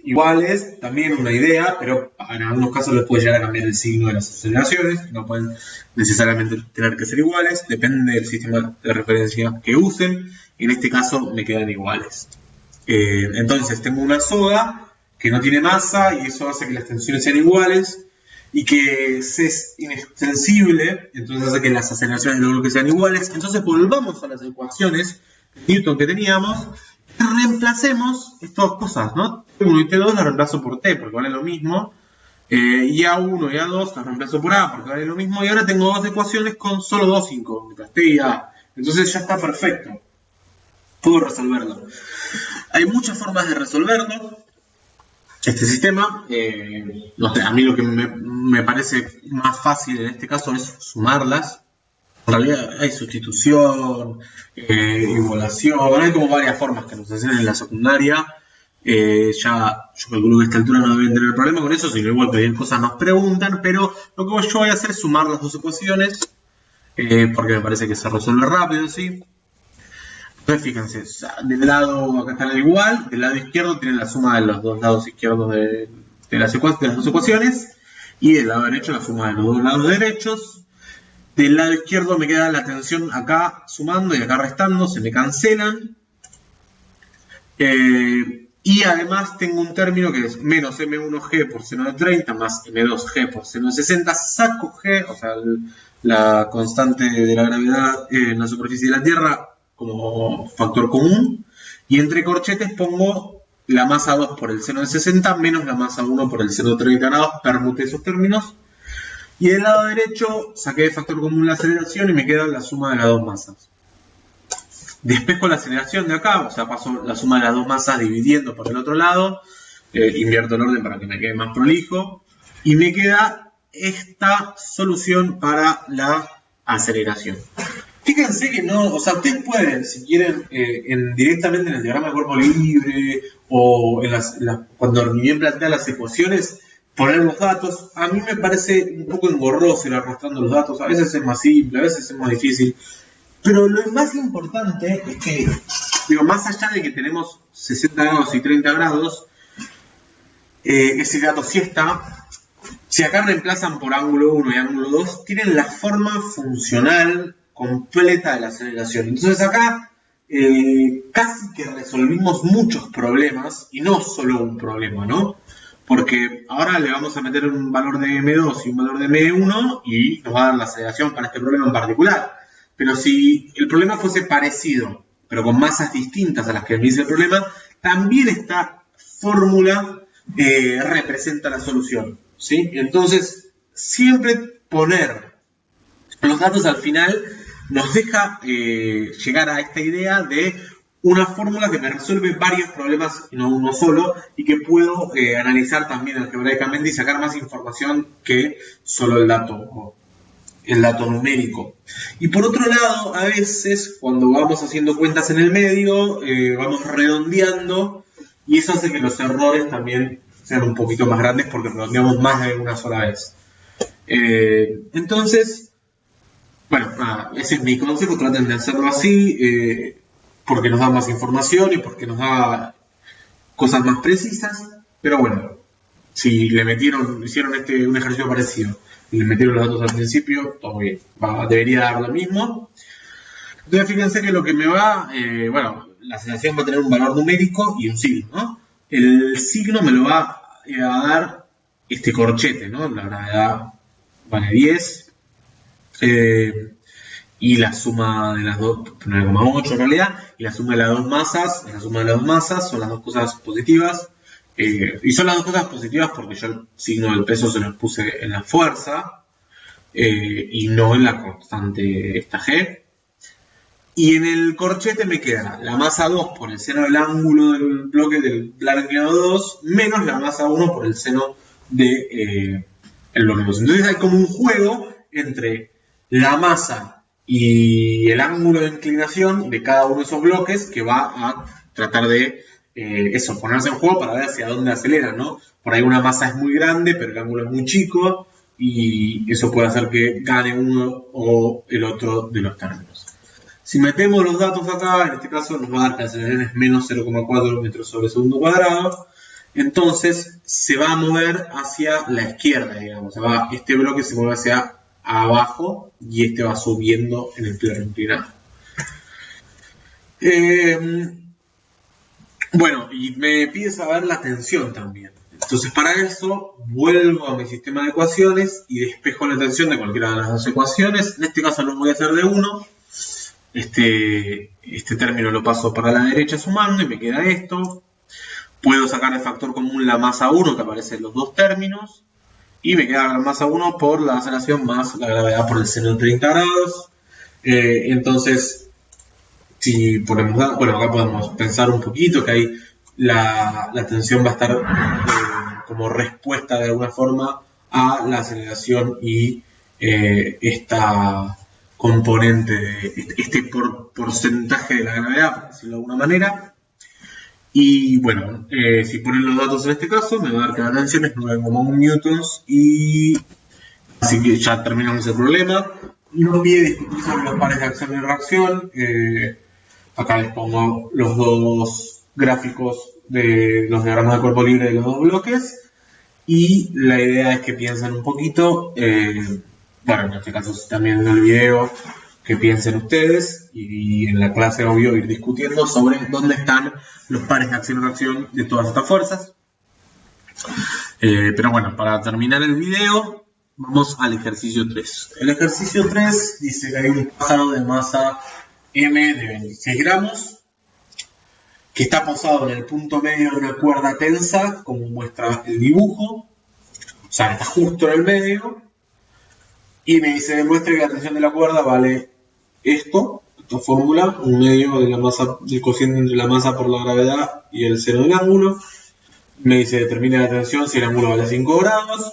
iguales, también una idea, pero en algunos casos les puede llegar a cambiar el signo de las aceleraciones, que no pueden necesariamente tener que ser iguales, depende del sistema de referencia que usen. En este caso me quedan iguales. Entonces tengo una soga que no tiene masa y eso hace que las tensiones sean iguales y que es inextensible, entonces hace que las aceleraciones del bloque sean iguales. Entonces volvamos a las ecuaciones de Newton que teníamos. Reemplacemos estas dos cosas, ¿no? T1 y T2 las reemplazo por T porque vale lo mismo. Y A1 y A2 las reemplazo por A porque vale lo mismo. Y ahora tengo dos ecuaciones con solo dos incógnitas, T y A. Entonces ya está perfecto. Puedo resolverlo. Hay muchas formas de resolverlo. Este sistema, no sé, a mí lo que me parece más fácil en este caso es sumarlas. En realidad hay sustitución, igualación, hay como varias formas que nos hacen en la secundaria. Ya yo calculo que a esta altura no deben tener problema con eso, si no igual pedir cosas nos preguntan, pero lo que yo voy a hacer es sumar las dos ecuaciones, porque me parece que se resuelve rápido, ¿sí? Entonces fíjense, del lado, acá está el igual, del lado izquierdo tienen la suma de los dos lados izquierdos de las dos ecuaciones, y del lado derecho la suma de los dos lados derechos. Del lado izquierdo me queda la tensión acá sumando y acá restando, se me cancelan. Y Y además tengo un término que es menos m1g por seno de 30 más m2g por seno de 60, saco g, o sea, la constante de la gravedad en la superficie de la Tierra como factor común, y entre corchetes pongo la masa 2 por el seno de 60 menos la masa 1 por el seno de 30 grados, permuté esos términos, y del lado derecho saqué de factor común la aceleración y me queda la suma de las dos masas. Despejo la aceleración de acá, o sea, paso la suma de las dos masas dividiendo por el otro lado, invierto el orden para que me quede más prolijo, y me queda esta solución para la aceleración. Fíjense que no, o sea, ustedes pueden, si quieren, directamente en el diagrama de cuerpo libre o cuando ni bien plantea las ecuaciones, poner los datos. A mí me parece un poco engorroso ir arrastrando los datos, a veces es más simple, a veces es más difícil. Pero lo más importante es que, digo, más allá de que tenemos 60 grados y 30 grados, ese dato sí está. Si acá reemplazan por ángulo 1 y ángulo 2, tienen la forma funcional completa de la aceleración. Entonces acá casi que resolvimos muchos problemas, y no solo un problema, ¿no? Porque ahora le vamos a meter un valor de M2 y un valor de M1 y nos va a dar la aceleración para este problema en particular. Pero si el problema fuese parecido, pero con masas distintas a las que me dice el problema, también esta fórmula representa la solución, ¿sí? Entonces, siempre poner los datos al final nos deja llegar a esta idea de una fórmula que me resuelve varios problemas y no uno solo, y que puedo analizar también algebraicamente y sacar más información que solo el dato numérico. Y por otro lado, a veces cuando vamos haciendo cuentas en el medio, vamos redondeando, y eso hace que los errores también sean un poquito más grandes porque redondeamos más de una sola vez. Entonces, bueno, nada, ese es mi consejo, traten de hacerlo así, porque nos da más información y porque nos da cosas más precisas, pero bueno, si hicieron un ejercicio parecido, y le metieron los datos al principio, todo bien, debería dar lo mismo. Entonces fíjense que lo que me va, la aceleración va a tener un valor numérico y un signo, ¿no? El signo me lo va a dar este corchete, ¿no? La gravedad vale 10, y la suma de las dos, 9,8 en realidad, y la suma de las dos masas, son las dos cosas positivas. Y son las dos cosas positivas porque yo el signo del peso se lo puse en la fuerza y no en la constante esta G. Y en el corchete me queda la masa 2 por el seno del ángulo del bloque del plano 2 menos la masa 1 por el seno del bloque 2. Entonces hay como un juego entre la masa y el ángulo de inclinación de cada uno de esos bloques que va a tratar de ponerse en juego para ver hacia dónde aceleran, ¿no? Por ahí una masa es muy grande, pero el ángulo es muy chico, y eso puede hacer que gane uno o el otro de los términos. Si metemos los datos acá, en este caso nos va a dar que la aceleración es menos 0,4 metros sobre segundo cuadrado, entonces se va a mover hacia la izquierda, digamos. Este bloque se mueve hacia abajo y este va subiendo en el plano inclinado. Bueno, y me pide saber la tensión también. Entonces, para eso, vuelvo a mi sistema de ecuaciones y despejo la tensión de cualquiera de las dos ecuaciones. En este caso lo voy a hacer de 1. Este término lo paso para la derecha sumando y me queda esto. Puedo sacar de factor común la masa 1 que aparece en los dos términos. Y me queda la masa 1 por la aceleración más la gravedad por el seno de 30 grados. Entonces, si ponemos, acá podemos pensar un poquito que ahí la tensión va a estar como respuesta de alguna forma a la aceleración y esta componente, este porcentaje de la gravedad, por decirlo de alguna manera. Y bueno, si ponen los datos en este caso, me va a dar que la tensión es 9,1 newtons, y así que ya terminamos el problema. No olvidé discutir sobre los pares de acción y reacción. Acá les pongo los dos gráficos de los diagramas de cuerpo libre de los dos bloques. Y la idea es que piensen un poquito, en este caso si están viendo el video, que piensen ustedes y en la clase obvio ir discutiendo sobre dónde están los pares de acción y reacción de todas estas fuerzas. Pero bueno, para terminar el video, vamos al ejercicio 3. El ejercicio 3 dice que hay un pájaro de masa M de 26 gramos que está posado en el punto medio de una cuerda tensa, como muestra el dibujo. O sea, está justo en el medio. Y me dice, demuestre que la tensión de la cuerda vale esta fórmula, un medio de la masa, del cociente entre la masa por la gravedad y el seno del ángulo. Me dice, determina la tensión si el ángulo vale 5 grados.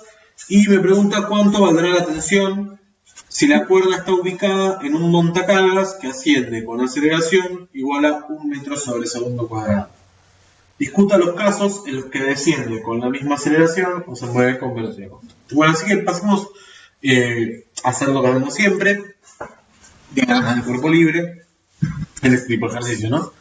Y me pregunta cuánto valdrá la tensión si la cuerda está ubicada en un montacargas que asciende con aceleración igual a 1 metro sobre segundo cuadrado. Discuta los casos en los que desciende con la misma aceleración o se mueve con velocidad constante. Bueno, así que pasemos a hacer lo que hacemos siempre, diagramas de cuerpo libre, en este tipo de ejercicio, ¿no?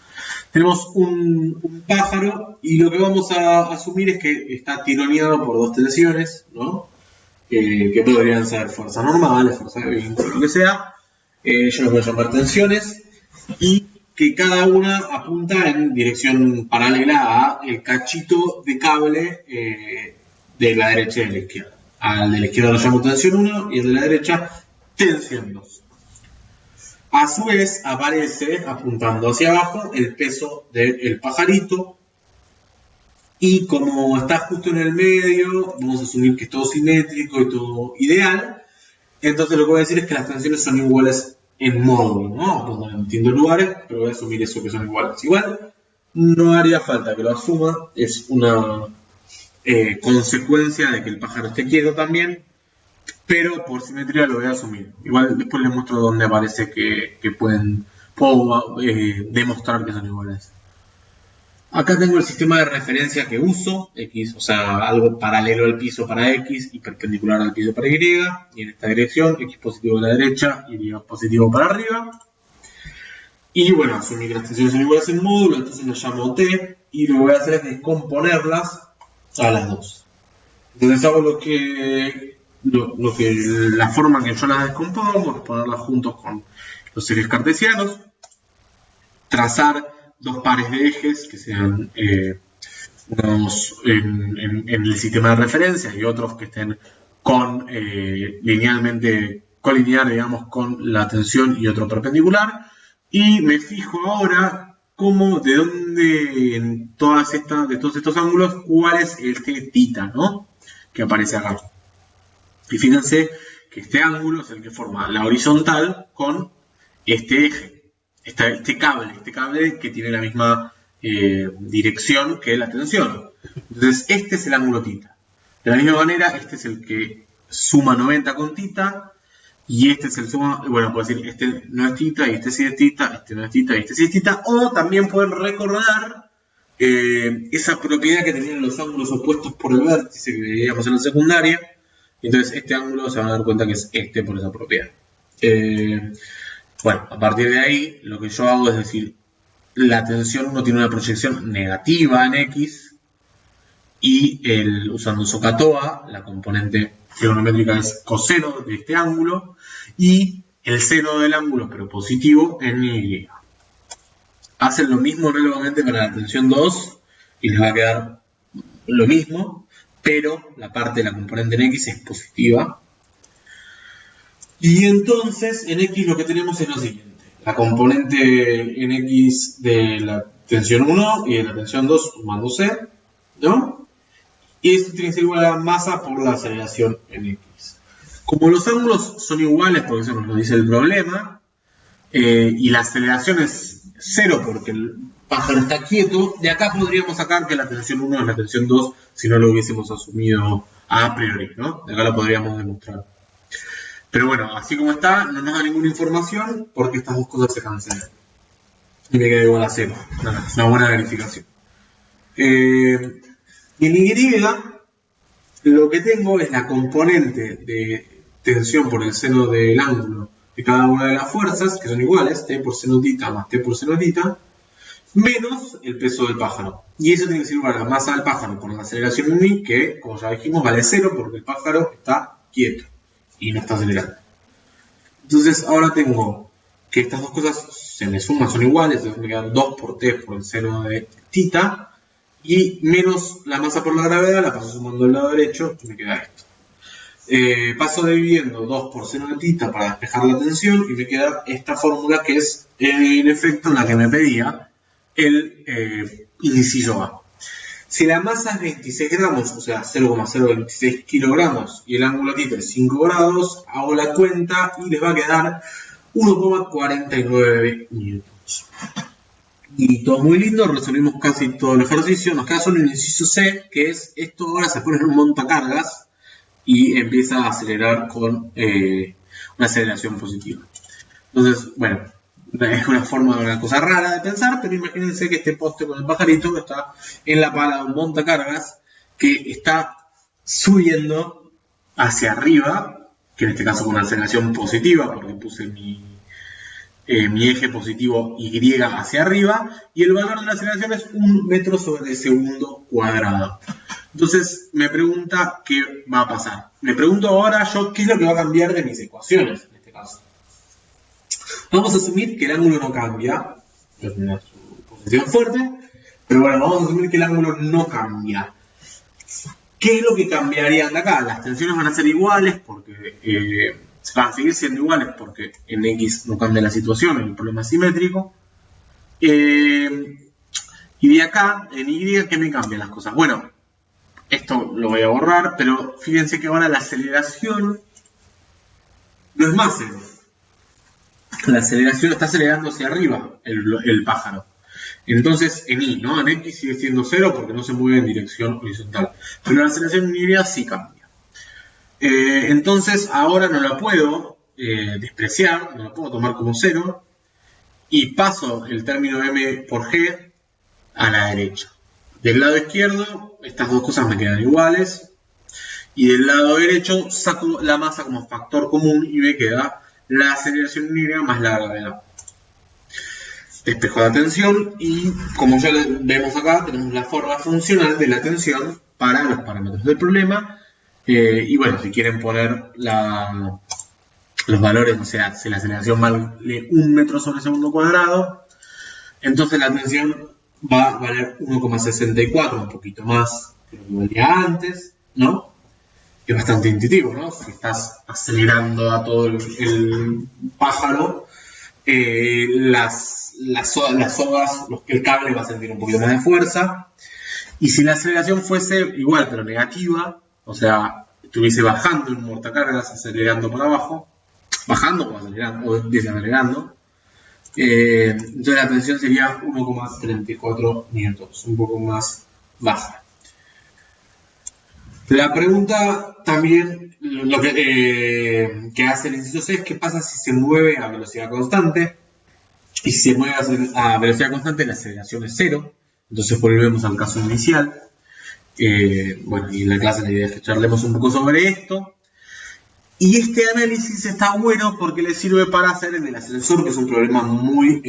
Tenemos un pájaro y lo que vamos a asumir es que está tironeado por dos tensiones, ¿no? Que podrían ser fuerzas normales, fuerzas de vínculo, lo que sea. Yo los voy a llamar tensiones y que cada una apunta en dirección paralela a el cachito de cable de la derecha y de la izquierda. Al de la izquierda lo llamo tensión 1 y el de la derecha tensión 2. A su vez aparece apuntando hacia abajo el peso del pajarito y como está justo en el medio, vamos a asumir que es todo simétrico y todo ideal. Entonces lo que voy a decir es que las tensiones son iguales en módulo, ¿no? Apuntan en distintos lugares, pero voy a asumir eso que son iguales. Igual no haría falta que lo asuma, es una consecuencia de que el pájaro esté quieto también. Pero por simetría lo voy a asumir. Igual después les muestro dónde aparece que puedo demostrar que son iguales. Acá tengo el sistema de referencia que uso, X, o sea, algo paralelo al piso para X y perpendicular al piso para Y. Y en esta dirección, X positivo a la derecha y Y positivo para arriba. Y bueno, asumí que las tensiones son iguales en módulo, entonces las llamo T. Y lo que voy a hacer es descomponerlas a las dos. Entonces hago la forma que yo las descompongo es ponerlas juntos con los ejes cartesianos, trazar dos pares de ejes que sean unos en el sistema de referencia y otros que estén colinear, digamos, con la tensión y otro perpendicular. Y me fijo ahora de dónde de todos estos ángulos, cuál es este θ, ¿no? Que aparece acá. Y fíjense que este ángulo es el que forma la horizontal con este eje, este cable que tiene la misma dirección que la tensión. Entonces este es el ángulo θ. De la misma manera, este es el que suma 90 con θ, y este es el suma, bueno, puedo decir, este no es θ, y este sí es θ, este no es θ, y este sí es θ, o también pueden recordar esa propiedad que tenían los ángulos opuestos por el vértice que veíamos en la secundaria. Entonces este ángulo se van a dar cuenta que es este por esa propiedad. Bueno, a partir de ahí lo que yo hago es decir, la tensión 1 tiene una proyección negativa en X y usando SOHCAHTOA, la componente trigonométrica es coseno de este ángulo y el seno del ángulo pero positivo en Y. Hacen lo mismo análogamente para la tensión 2 y les va a quedar lo mismo, pero la parte de la componente en X es positiva. Y entonces en X lo que tenemos es lo siguiente. La componente en X de la tensión 1 y de la tensión 2 sumándose, ¿no? Y esto tiene que ser igual a la masa por la aceleración en X. Como los ángulos son iguales, porque eso nos lo dice el problema, y la aceleración es 0 porque el pájaro está quieto, de acá podríamos sacar que la tensión 1 es la tensión 2 si no lo hubiésemos asumido a priori, ¿no? De acá lo podríamos demostrar. Pero bueno, así como está, no nos da ninguna información porque estas dos cosas se cancelan. Y me queda igual a 0. Nada, es una buena verificación. En Y lo que tengo es la componente de tensión por el seno del ángulo de cada una de las fuerzas, que son iguales, T por seno θ más T por seno θ, menos el peso del pájaro. Y eso tiene que ser igual a la masa del pájaro por la aceleración en I, que, como ya dijimos, vale 0 porque el pájaro está quieto y no está acelerando. Entonces ahora tengo que estas dos cosas se me suman, son iguales, entonces me quedan 2 por t por el seno de θ, y menos la masa por la gravedad, la paso sumando al lado derecho, y me queda esto. Paso dividiendo 2 por seno de θ para despejar la tensión, y me queda esta fórmula que es, en efecto, en la que me pedía el inciso A. Si la masa es 26 gramos, o sea, 0,026 kilogramos, y el ángulo θ es 5 grados, hago la cuenta y les va a quedar 1,49 newtons. Y todo muy lindo, resolvimos casi todo el ejercicio. Nos queda solo el inciso C, que es esto ahora se pone en un montacargas y empieza a acelerar con una aceleración positiva. Entonces, bueno, es una forma de una cosa rara de pensar, pero imagínense que este poste con el pajarito está en la pala de un montacargas que está subiendo hacia arriba, que en este caso con una aceleración positiva, porque puse mi eje positivo Y hacia arriba, y el valor de la aceleración es 1 metro sobre segundo cuadrado. Entonces me pregunta qué va a pasar. Me pregunto ahora yo qué es lo que va a cambiar de mis ecuaciones en este caso. Vamos a asumir que el ángulo no cambia, es una suposición fuerte, pero bueno, vamos a asumir que el ángulo no cambia. ¿Qué es lo que cambiarían de acá? Las tensiones van a ser iguales porque van a seguir siendo iguales porque en X no cambia la situación, el problema es simétrico. Y de acá, en Y, ¿qué me cambian las cosas? Bueno, esto lo voy a borrar, pero fíjense que ahora la aceleración no es más cero. La aceleración está acelerando hacia arriba el pájaro. Entonces, en Y, ¿no? En X sigue siendo 0 porque no se mueve en dirección horizontal. Pero la aceleración en Y sí cambia. Entonces, ahora no la puedo despreciar, no la puedo tomar como 0. Y paso el término M por G a la derecha. Del lado izquierdo, estas dos cosas me quedan iguales. Y del lado derecho, saco la masa como factor común y me queda la aceleración en Y más la gravedad. Despejo la tensión y, como ya vemos acá, tenemos la forma funcional de la tensión para los parámetros del problema. Y bueno, si quieren poner los valores, o sea, si la aceleración vale 1 metro sobre segundo cuadrado, entonces la tensión va a valer 1,64, un poquito más que lo que valía antes, ¿no? Es bastante intuitivo, ¿no? Si estás acelerando a todo el pájaro, las sogas, el cable va a sentir un poquito más de fuerza. Y si la aceleración fuese igual pero negativa, o sea, estuviese bajando en un montacargas, acelerando para abajo, bajando o acelerando, o desacelerando, entonces la tensión sería 1,34 newtons, un poco más baja. La pregunta también, lo que hace el inciso C es qué pasa si se mueve a velocidad constante. Y si se mueve a velocidad constante, la aceleración es 0. Entonces volvemos al caso inicial. Bueno, y en la clase la idea es que charlemos un poco sobre esto. Y este análisis está bueno porque le sirve para hacer en el ascensor, que es un problema muy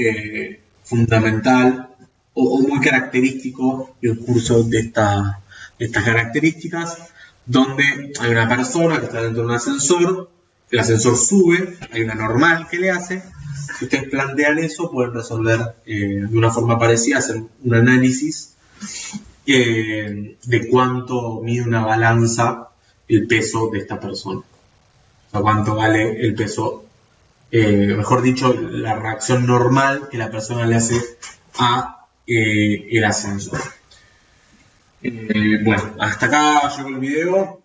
fundamental o muy característico del curso de estas características, donde hay una persona que está dentro de un ascensor, el ascensor sube, hay una normal que le hace. Si ustedes plantean eso, pueden resolver de una forma parecida, hacer un análisis de cuánto mide una balanza el peso de esta persona. O sea, cuánto vale el peso, mejor dicho, la reacción normal que la persona le hace a el ascensor. Bueno, hasta acá llegó el video.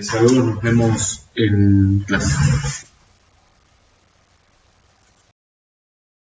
Saludos, nos vemos en clase.